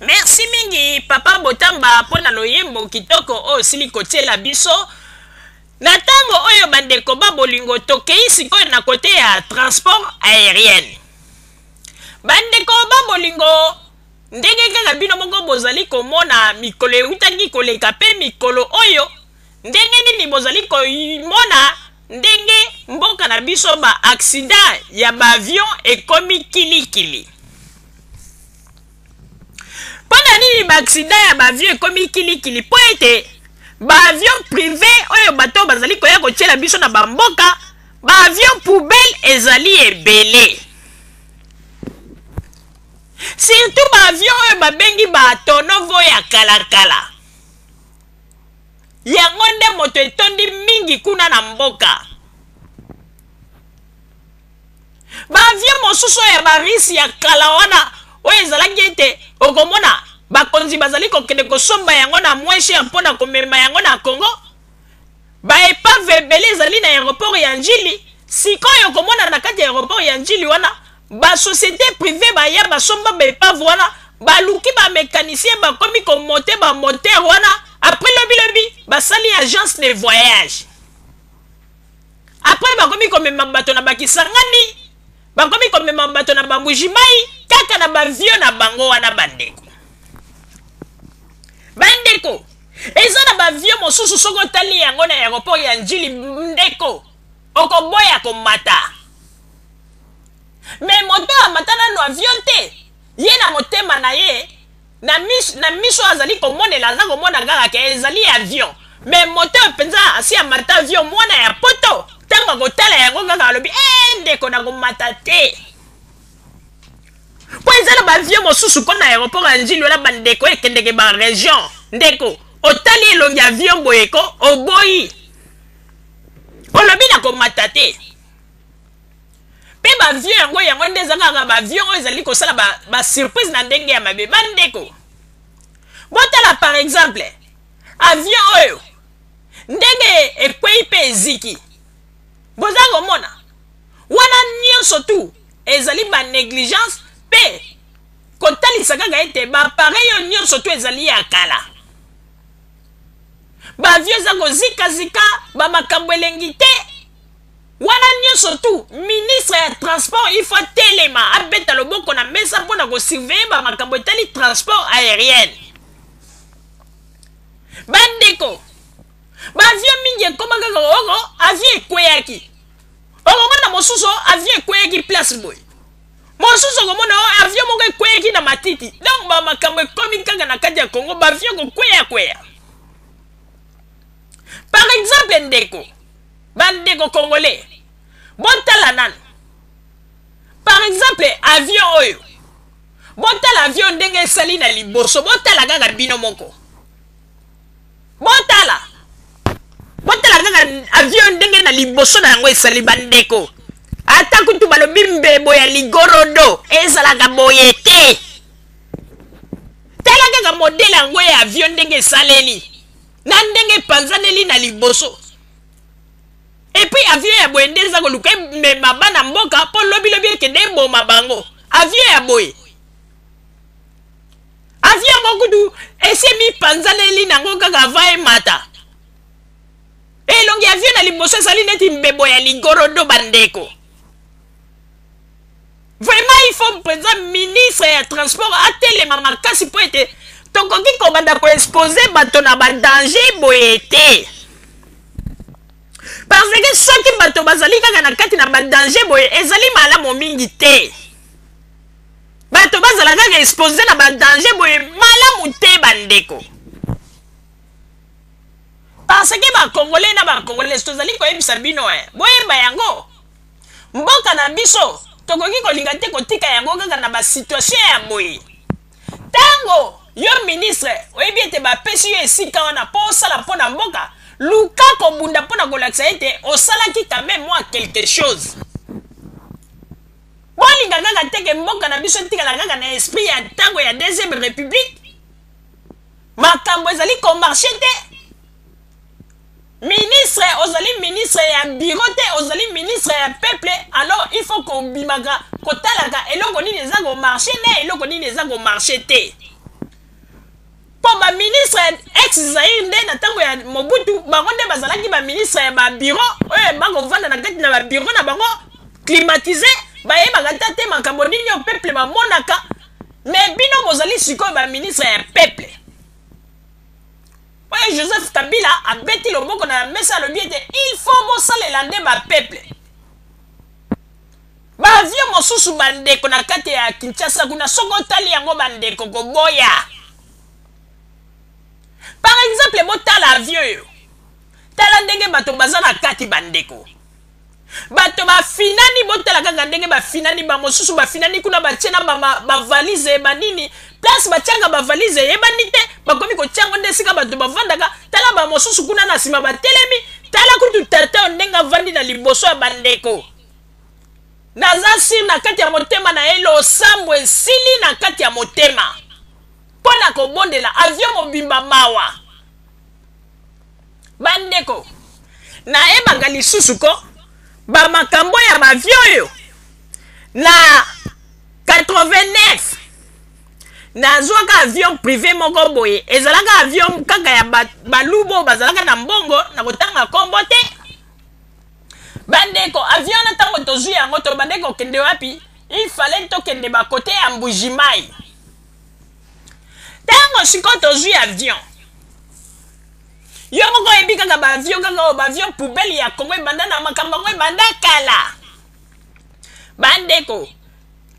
Merci mingi papa Botamba pona loyembo kitoko o siliko tiela biso. Na tango oyo bandeko babolingo tokei sikoyo na kote ya transport aérien. Bandeko babolingo ndenge kaka bino moko bozali komona mikolo eutaki koleka pe mikolo oyo ndenge nini bozali komona ndenge mboka na biso ba accident ya ba avion ekomi kilikili. Pona nini ba accident ya ba avion ekomi kilikili po ete ba avion privé oyo bato bazali koya kotiela biso na bamboka ba avion poubelle ezali ebele. Surtout ba avion oyo babengi ba tonovo ya kalakala. Yango nde moto etondi mingi kuna na mboka. Ba avion mosusu ya barisi ya kala wana oyo ezalaki ete okomona bakonzi bazali kokende kosomba yango na mweshe mpona komema yango na Congo. Ba epave ebele ezali na aéroport ya Njili. Sikoyo komona na kati ya aéroport ya Njili wana ba société privée ba ya basomba ba epave wana baluki ba mécanicien bakomi komonte ba moteur wana après lobi basali agence de voyage. Après bakomi komema bato na bakisangani bakomi komema bato na bambujimai kaka na bavio na bango wana bandeko. Bandeko eza na bavio mosusu soko tali yango na aéroport ya Njili ndeko okoboya komata. Mais moto amata na avion te ye na motema na ye na miso azali komonela aza komona kaka ke ezali avion. Mais moto penza asi amata avion mwana ya poto tango kotala yango kaka alobi ndeko na komata te. Po ezala ba avion mosusu kona aéroport ya Njili wala bandeko ekendeke ba région ndeko otali elongi avion boyeko oboyi olobi na komata te. Pe ba avion yango nde ezaka ba avion oyo ezali kosala ba surprise na ndenge ya mabe bandeko. Botala par exemple avion oyo ndenge ekwei pe eziki boza komona wana nyonso tu ezali ba négligence pe kotalisa kaka ete ba pareil oyo nyonso tu ezali ya kala. Ba avion eza kozika ba makambo elengi te. Wana nyonso tu ministre ya transport il faut telema abeta loboko na mesa mpona kosurveiller ba makambo etali transport aérien. Bandeko ba avion mingi ekoma kaka oko avion ekweyaki okomona mosusu avion ekweyaki place boy mosusu okomona avion moko ekweyaki na matiti. Donc ba makambo ekomi kaka na kati ya Congo ba avion kokweya. Par exemple ndeko bandeko congolais botala nani par exemple avion oyo botala avion ndenge esali na liboso botala kaka bino moko botala kaka avion ndenge na liboso na yango esali bandeko ata kutu balobi mbebo ya ligorodo ezalaka boye te. Tala kaka modele yango ya avion ndenge esaleli na ndenge panzaneli na liboso. Et puis avion ya boye nde eza koluka mema bana mboka po lobi ekende eboma bango. Avion ya boye avion mokudu esemi panzaneli nango kaka ava emata elongi avion na liboso ezali neti mbebo ya ligorodo bandeko. Vraiment il faut présent ministre ya transport atelema makasi po ete tokoki kobanda koexpose bato na badanger boye te. Parce que soki bato bazali kaka na kati na badanger boye ezali malamu mingi te. Bato bazala kaka exposé na badanger boye malamu te bandeko. Parce que ba Congolais na ba Congolais tozali koyebisa bino boyeba yango mboka na biso tokoki kolinga te kotika yango kaka na ba situation ya boye. Tango yo ministre oyebi ete bapesi yo esika wana po osala mpona mboka luka kobunda mpona kolakisa ete osalaki quand même moi quelque chose. Bolinga kaka teke mboka na biso etikala kaka na esprit ya ntango ya deuxième république makambo ezali komarche te. Ministre ozali ministre ya bureau te ozali ministre ya peuple alors il faut kobimaka kotalaka eloko nini eza komarche ne eloko nini eza komarche te. pour ba ministre ex Zaïre nde na tango ya Mobutu bango nde bazalaki ba ministre ya ba bureau bango vanda na kati na ba bureau na bango climatisé ba yeba kata te makambo nini au peuple ba monaka mais bino bozali sikoyo ba ministre ya peuple. Oye Joseph Kabila a beti loboko na mesa lobi ete il faut bosalela nde ba peuple. Ba avion mosusu bandeko na kati ya Kinshasa kuna soko tali yango bandeko koboya. Par exemple, botala avion yo. Tala ndenge bato baza na kati bandeko. Bato ba finani botala kaka ndenge ba finani ba mosusu ba finani kuna ba tiena ba valise ba nini. Place ba tianga ba valise yeba nite bakomi ko tiango nde sika bato bavandaka. Tala ba mosusu kuna na sima ba telemi. Tala kutu tata ndenga vandi na liboso ya bandeko. Nazasi na kati ya motema na elo sambo esili na kati ya motema. Pona ko bondela avion mobimba mawa. Bandeko. Na ebanga lisusu ko ba makambo ya avion yo. Na 89. Na zwaka avion privé moko boye. Ezalaka avion kaka ya balubo bazalaka na mbongo na kotanga kombo te. Bandeko avion na tango tozui yango to bandeko kende wapi? Il fallait to kende ba côté ya Mbujimai. Tango siko tozui avion. Yo moko ebi kaka ba avion kaka ba avion poubelle ya Kongo ebanda na makambo ngo ebanda kala. Bandeko.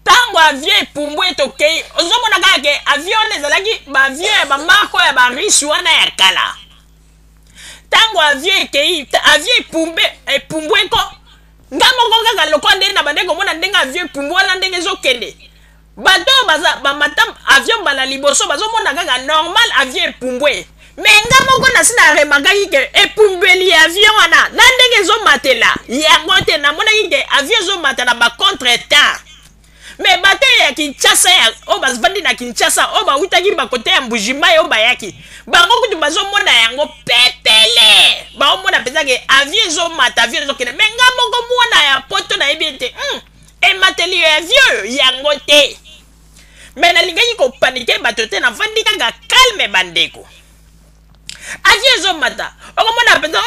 Tango avion epumbwe tokei, ozomona kaka ke avion ezalaki ba avion ya ba marko ya ba riche wana ya kala. Tango avion ekei, avion epumbwe ko. Ngamoko kaka lokwa ndenge na bandeko mona ndenge avion epumbwe wana ndenge ezokende. Bato ba matam avion bala liboso bazomona kaka normal avion epumbwe. Mais ngamoko na sina remakaki ke epumbeli avion wana na ndenge ezomatela yango te namona ke avion ezomatela ba contre-temps. Mais bato ya Kinshasa ya o bazvandi na Kinshasa o ba utaki ba kote ya Mbujimai o bayaki bango kutu bazomona yango pepele ba omona peza ke avion ezomata avion ezokende mais ngamoko mwana ya poto na ebite emateli ya avion yango te. Mais nalingaki ko panike bato te na vandi kaka calme bandeko. Avion ezomata okomona peza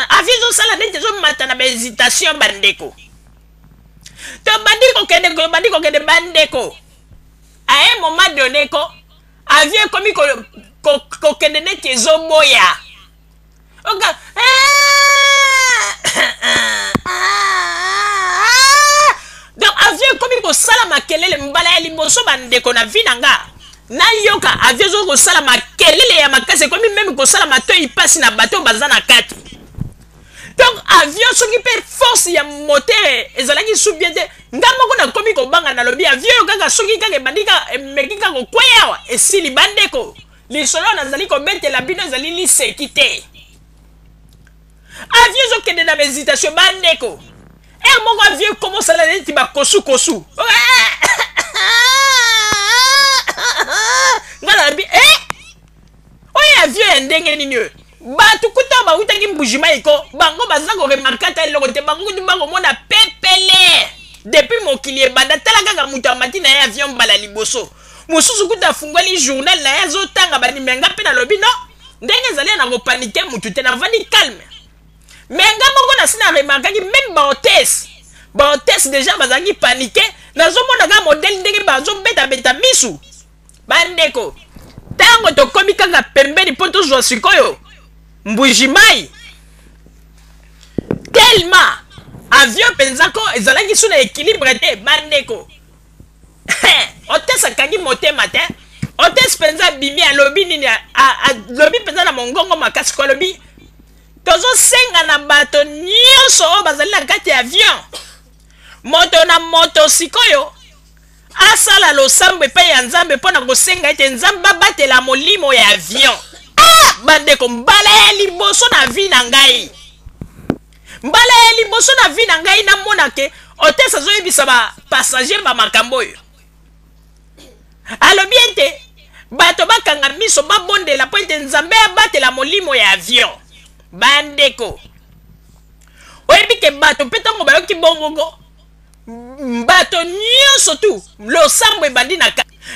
avion ezosala neti ezomata na bahésitation bandeko. To bandiko kende bandeko. A un moment donné ko avion ekomi kokende neti ezoboya. Oka donc avion ekomi kosala makelele mbala ya liboso bandeko na vi nanga. Na yoka avion zo kosala makelele ya makasi ekomi même kosala matoi pasi na bato baza na kati. Donc avion soki pe force ya moteur ezalaki subiete ngamoko na komi ko banga na lobi avion kaka soki kaka bandika mekika ko kwaya esili bandeko lisolo nazali ko betela bino ezali li sekite. Avion zo kende na hésitation bandeko. Moko avion commence à neti ba kosu. Ngala bi oya avion ya ndenge nini yo. Batu kuta ba utaki Mbujimai ko bango baza ko remarquer ta eloko te bango kutu bango mona pepele depuis mokili ebanda tala kaka mutu amati na ya avion bala liboso mosusu kuta fungwali journal na ya zotanga bani menga pe na lobi no ndenge ezali na ko paniquer mutu te na vandi calme menga moko na sina remarquer ki même ba hôtesse déjà bazangi paniquer nazo mona ka modèle ndenge bazo beta misu bandeko tango to komi kaka pembeni poto zo sikoyo Mbujimai tellement avion penzako ezalaki suna équilibre te bandeko. Hôtesse akangi motema te hôtesse penza bimi alobi nini lobi penza na mongongo makasi ko lobi tozo senga na bato nyonso o bazali na kati ya avion moto na moto sikoyo asala losambo epai ya nzambe mpona kosenga ete nzambe abatela molimo ya avion. Bandeko mbala ya liboso na vi na ngai. Mbala ya liboso na vi na ngai na mona ke hôtesse azoyebisa ba passager ba makambo yo. Alobi ete bato bakanga miso babondela po ete nzambe abatela molimo ya avion. Bandeko oyebi ke bato mpe ntango bayoki bongongo bato nyonso tu losambo ebandi na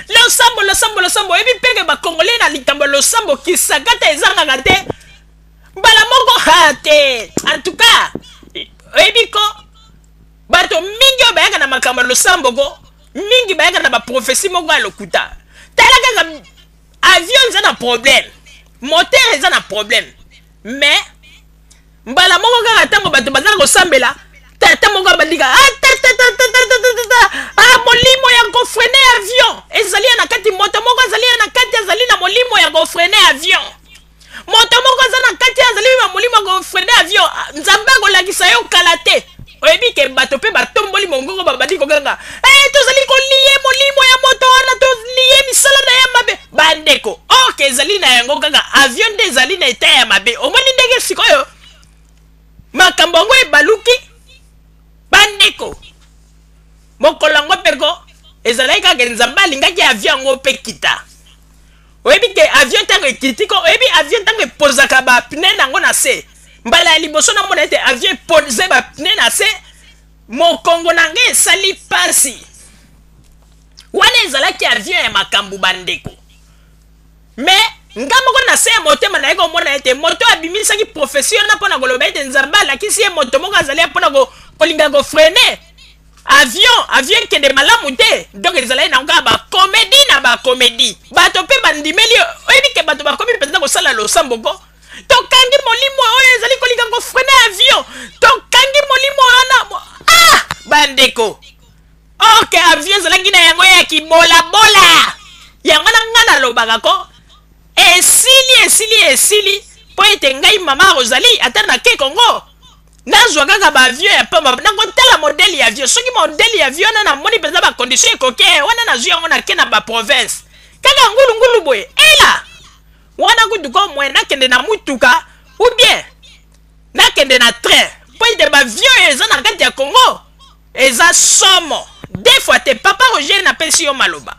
losambo ebi peke ba congolais na likambo losambo kisakata ezanga te bala moko hate en tout cas ebi ko bato mingi bayaka na makambo losambo ko mingi bayaka na ba prophétie moko alokuta talaka avion eza na problème moteur eza na problème mais mbala moko kaka tango bato bazala kosambela tata moko bandika molimo ya kofrene avion ezali na kati moto moko ezali na kati ezali na molimo ya kofrene avion moto moko eza na kati ezali na molimo ya kofrene avion nzambe akolakisa yo kala te oyebi ke bato mpe batomboli mongongo babandi kokanga tozali kolie molimo ya moto wana tolie misala na ya mabe bandeko oke ezali na yango kaka avion nde ezali na eta ya mabe omoni ndenge sikoyo makambo yango ebaluki bandeko mokolo yango mpeko ezalaki kaka nzambe alingaki avion yango mpe kita oyebi ke avion ntango ekitiko oyebi avion ntango epozaka bapne nango na se mbala ya liboso na mona ete avion epoze bapne na se mokongo nange esali pasi wana ezalaki avion ya makambo bandeko me nga moko na se ya motema na ye komona ete moto abimisaki profession wana mpona koloba ete nzambe alakisi ye moto moko azali mpona kolinga kofrene avion ekende malamu te donc ezalaki nango kaka bakomedi na bakomedi bato mpe bandimeli oyebi ke bato bakomi mpenza kosala losambo ko tokangi molimo oyo ezali kolinga kofrene avion tokangi molimo wana bandeko ok avion ezalaki na yango ya kibolabola yango na nga nalobaka ko esili mpo ete ngai mama Rosalie ata nake Kongo nazwa kaka baavion ya pamba nakotala modele ya avion soki modele ya avion wana namoni mpenza bacondition ekoke wana nazwi yango nake na baprovince kaka ngulungulu boye ela wana kutuka omwe nakende na mutuka ou bien nakende na train mpo ete baavion eza na kati ya Congo eza somo des fois te papa Roger napesi yo maloba